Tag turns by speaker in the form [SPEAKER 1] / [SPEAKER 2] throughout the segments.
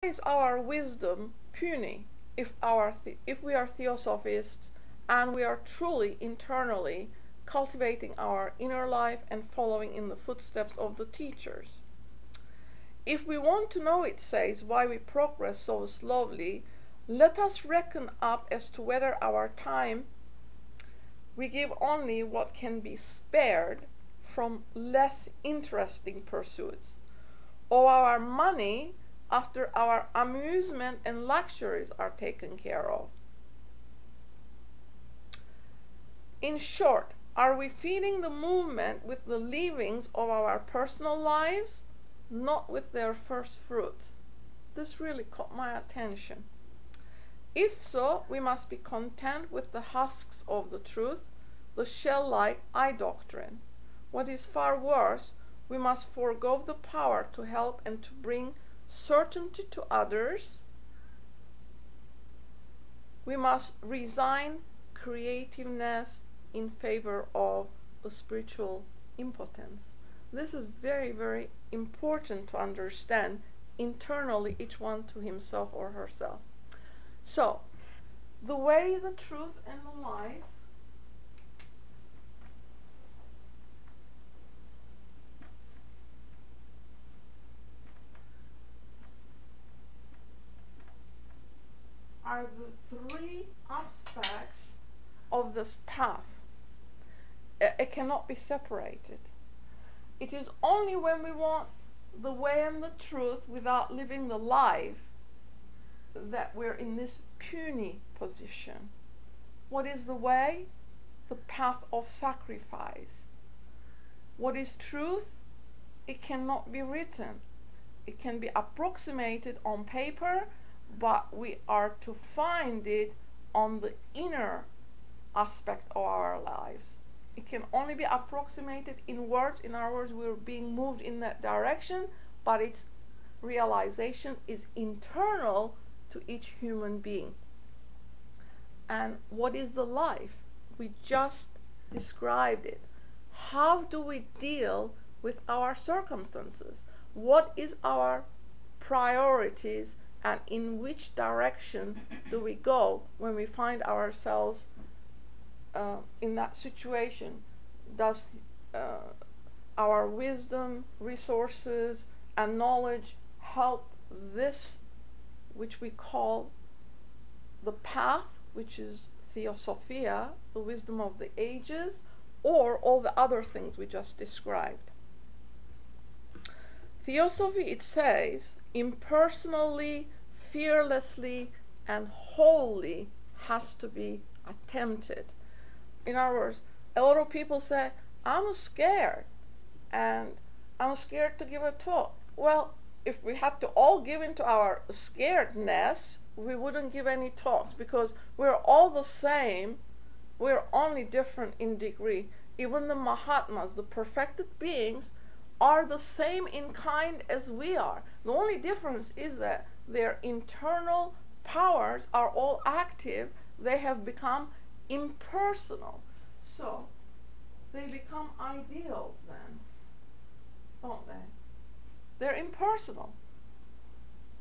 [SPEAKER 1] Is our wisdom puny if we are theosophists and we are truly internally cultivating our inner life and following in the footsteps of the teachers? If we want to know, it says, why we progress so slowly, let us reckon up as to whether our time we give only what can be spared from less interesting pursuits, or our money after our amusement and luxuries are taken care of. In short, are we feeding the movement with the leavings of our personal lives, not with their first fruits? This really caught my attention. If so, we must be content with the husks of the truth, the shell-like eye doctrine. What is far worse, we must forego the power to help and to bring certainty to others. We must resign creativeness in favor of a spiritual impotence. This is very, very important to understand internally, each one to himself or herself. So, the way, the truth, and the life are the three aspects of this path. It cannot be separated. It is only when we want the way and the truth without living the life that we're in this puny position. What is the way? The path of sacrifice. What is truth? It cannot be written. It can be approximated on paper, but we are to find it on the inner aspect of our lives. It can only be approximated in words. In other words, we're being moved in that direction, but its realization is internal to each human being. And what is the life? We just described it. How do we deal with our circumstances? What is our priorities, and in which direction do we go when we find ourselves in that situation? Does our wisdom, resources, and knowledge help this which we call the path, which is Theosophia, the wisdom of the ages, or all the other things we just described? Theosophy, it says, impersonally, fearlessly, and wholly has to be attempted. In other words, a lot of people say, I'm scared, and I'm scared to give a talk. Well, if we had to all give into our scaredness, we wouldn't give any talks, because we're all the same. We're only different in degree. Even the Mahatmas, the perfected beings, are the same in kind as we are. The only difference is that their internal powers are all active. They have become impersonal. So they become ideals then, don't they? They're impersonal.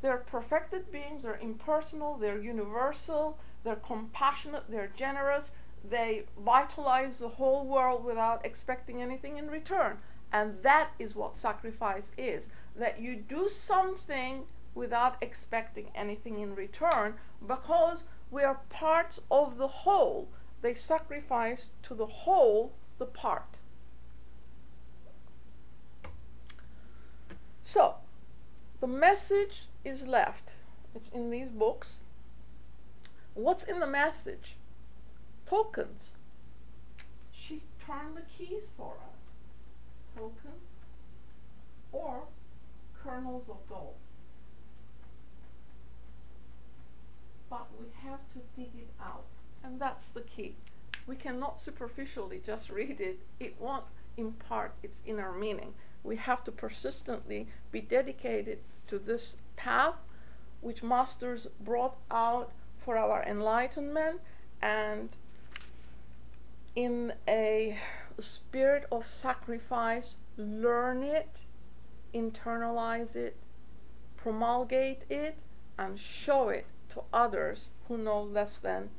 [SPEAKER 1] They're perfected beings, they're impersonal, they're universal, they're compassionate, they're generous, they vitalize the whole world without expecting anything in return. And that is what sacrifice is, that you do something without expecting anything in return, because we are parts of the whole. They sacrifice to the whole the part. So, the message is left. It's in these books. What's in the message? Tokens. She turned the keys for us. Tokens or kernels of gold. But we have to dig it out, and that's the key. We cannot superficially just read it. It won't impart its inner meaning. We have to persistently be dedicated to this path which masters brought out for our enlightenment, and in a spirit of sacrifice, learn it, internalize it, promulgate it, and show it to others who know less than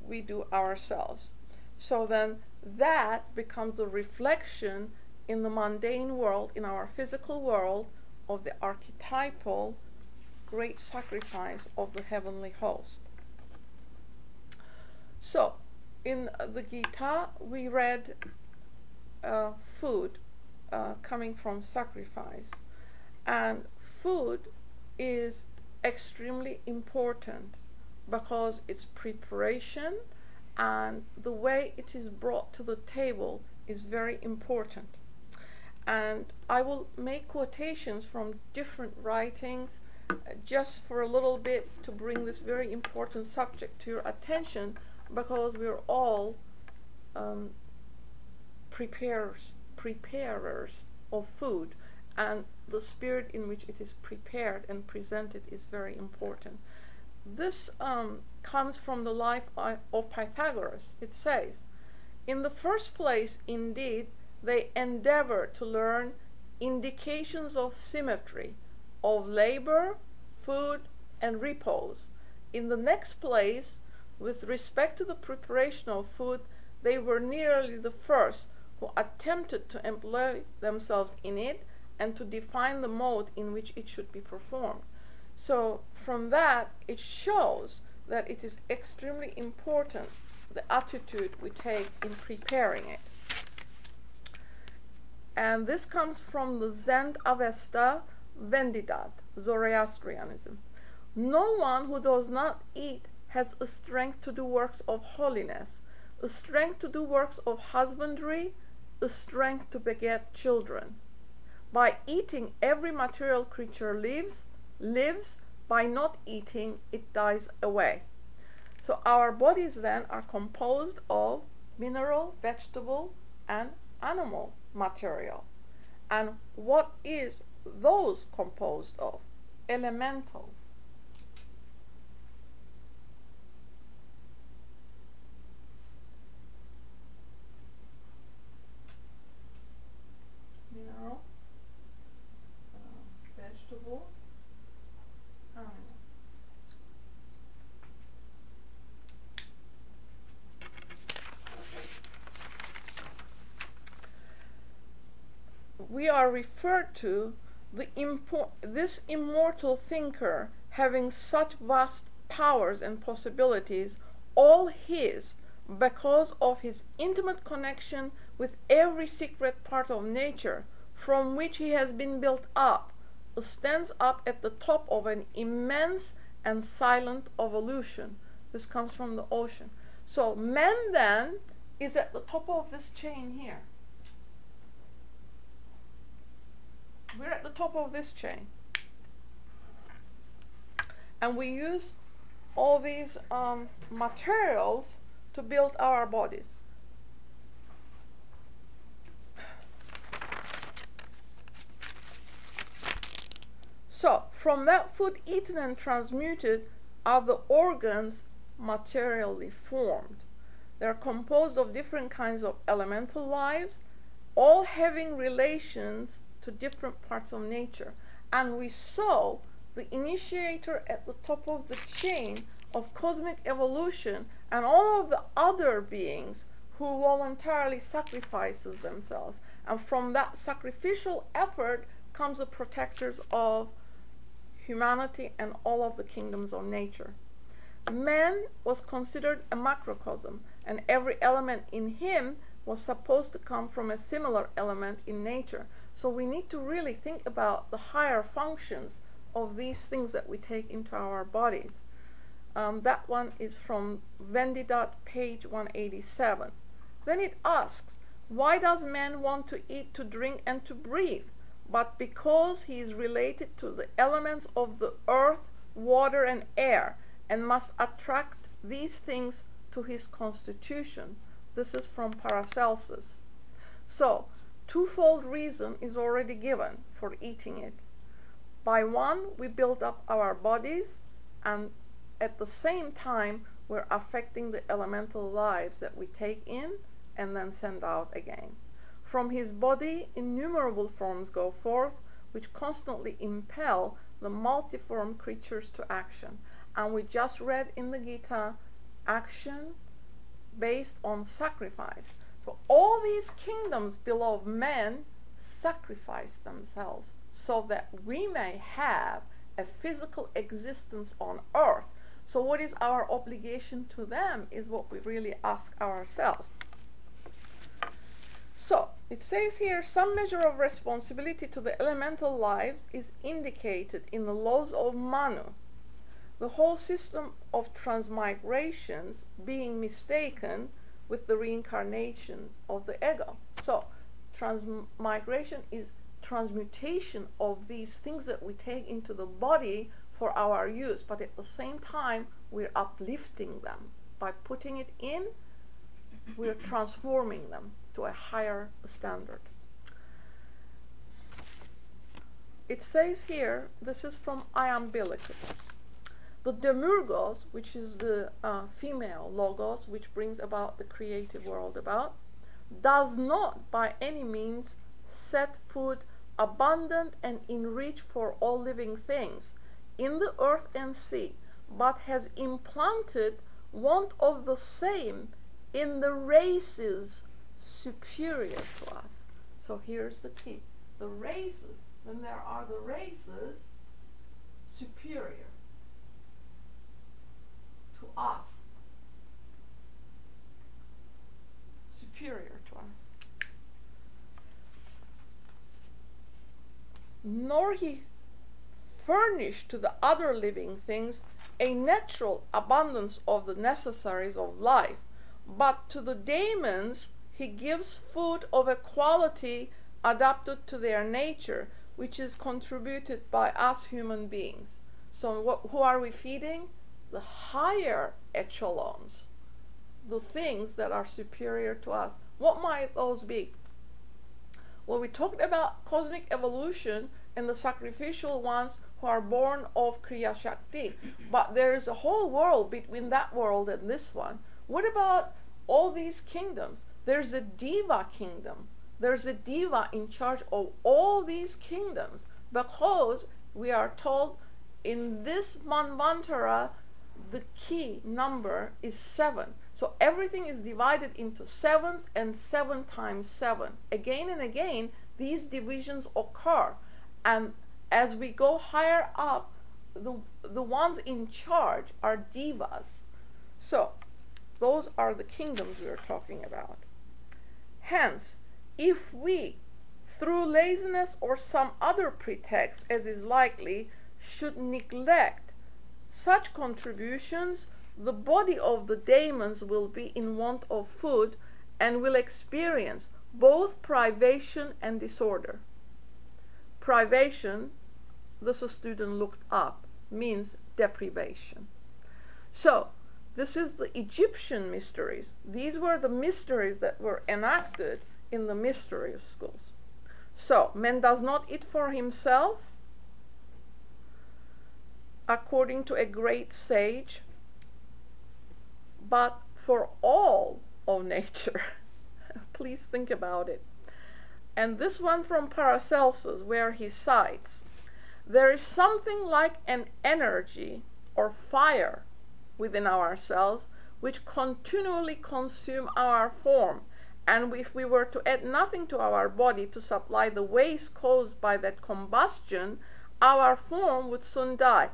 [SPEAKER 1] we do ourselves. So then that becomes the reflection in the mundane world, in our physical world, of the archetypal great sacrifice of the heavenly host. So in the Gita we read food coming from sacrifice, and food is extremely important because its preparation and the way it is brought to the table is very important. And I will make quotations from different writings just for a little bit to bring this very important subject to your attention, because we're all preparers of food, and the spirit in which it is prepared and presented is very important. This comes from the life of Pythagoras. It says, in the first place, indeed, they endeavor to learn indications of symmetry, of labor, food, and repose. In the next place, with respect to the preparation of food, they were nearly the first who attempted to employ themselves in it and to define the mode in which it should be performed. So from that, it shows that it is extremely important, the attitude we take in preparing it. And this comes from the Zend Avesta Vendidat, Zoroastrianism. No one who does not eat has a strength to do works of holiness, a strength to do works of husbandry, a strength to beget children. By eating, every material creature lives. By not eating, it dies away. So our bodies then are composed of mineral, vegetable, and animal material. And what is those composed of? Elementals. Mineral, vegetable, animal. We are referred to this immortal thinker having such vast powers and possibilities, all his, because of his intimate connection with every secret part of nature from which he has been built up, stands up at the top of an immense and silent evolution. This comes from the ocean. So man then is at the top of this chain here. We're at the top of this chain. And we use all these materials to build our bodies. So, from that food eaten and transmuted are the organs materially formed. They are composed of different kinds of elemental lives, all having relations to different parts of nature. And we saw the initiator at the top of the chain of cosmic evolution and all of the other beings who voluntarily sacrifices themselves. And from that sacrificial effort comes the protectors of humanity and all of the kingdoms of nature. Man was considered a macrocosm, and every element in him was supposed to come from a similar element in nature. So we need to really think about the higher functions of these things that we take into our bodies. That one is from Vendidat, page 187. Then it asks, why does man want to eat, to drink, and to breathe? But because he is related to the elements of the earth, water, and air, and must attract these things to his constitution. This is from Paracelsus. So, twofold reason is already given for eating it. By one, we build up our bodies, and at the same time, we're affecting the elemental lives that we take in and then send out again. From his body, innumerable forms go forth, which constantly impel the multiform creatures to action. And we just read in the Gita, action based on sacrifice. So all these kingdoms below men sacrifice themselves so that we may have a physical existence on earth. So what is our obligation to them is what we really ask ourselves. So it says here, some measure of responsibility to the elemental lives is indicated in the laws of Manu, the whole system of transmigrations being mistaken with the reincarnation of the ego. So transmigration is transmutation of these things that we take into the body for our use, but at the same time we're uplifting them. By putting it in, we're transforming them to a higher standard. It says here, this is from Iambilicus, the Demiurgos, which is the female logos, which brings about the creative world about, does not by any means set food abundant and enriched for all living things in the earth and sea, but has implanted want of the same in the races superior to us. So here's the key. The races, then there are the races superior to us. Superior to us. Nor he furnished to the other living things a natural abundance of the necessaries of life, but to the daemons he gives food of a quality adapted to their nature, which is contributed by us human beings. So who are we feeding? The higher echelons, the things that are superior to us. What might those be? Well, we talked about cosmic evolution and the sacrificial ones who are born of Kriya Shakti, but there is a whole world between that world and this one. What about all these kingdoms? There's a Deva kingdom. There's a Deva in charge of all these kingdoms, because we are told in this Manvantara the key number is 7. So everything is divided into sevens and 7 times 7. Again and again, these divisions occur. And as we go higher up, the ones in charge are Devas. So those are the kingdoms we are talking about. Hence, if we, through laziness or some other pretext, as is likely, should neglect such contributions, the body of the daemons will be in want of food and will experience both privation and disorder. Privation, the student looked up, means deprivation. So, this is the Egyptian mysteries. These were the mysteries that were enacted in the mystery schools. So, man does not eat for himself, according to a great sage, but for all of nature. Please think about it. And this one from Paracelsus, where he cites, there is something like an energy or fire within ourselves which continually consume our form, and if we were to add nothing to our body to supply the waste caused by that combustion, our form would soon die.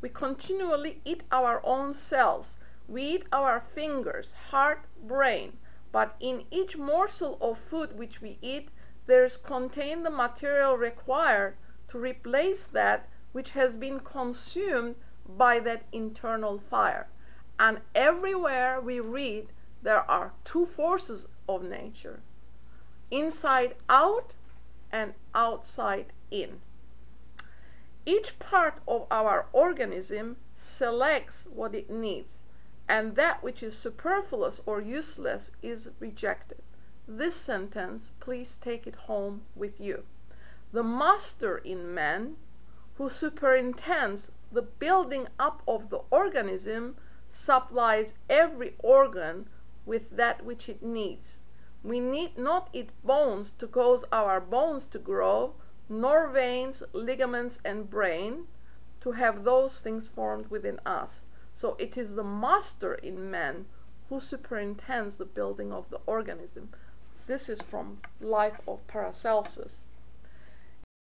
[SPEAKER 1] We continually eat our own cells. We eat our fingers, heart, brain, but in each morsel of food which we eat, there is contained the material required to replace that which has been consumed by that internal fire. And everywhere we read, there are two forces of nature, inside out and outside in. Each part of our organism selects what it needs, and that which is superfluous or useless is rejected. This sentence, please take it home with you. The master in man, who superintends the building up of the organism, supplies every organ with that which it needs. We need not eat bones to cause our bones to grow, nor veins, ligaments, and brain, to have those things formed within us. So it is the master in man who superintends the building of the organism. This is from Life of Paracelsus.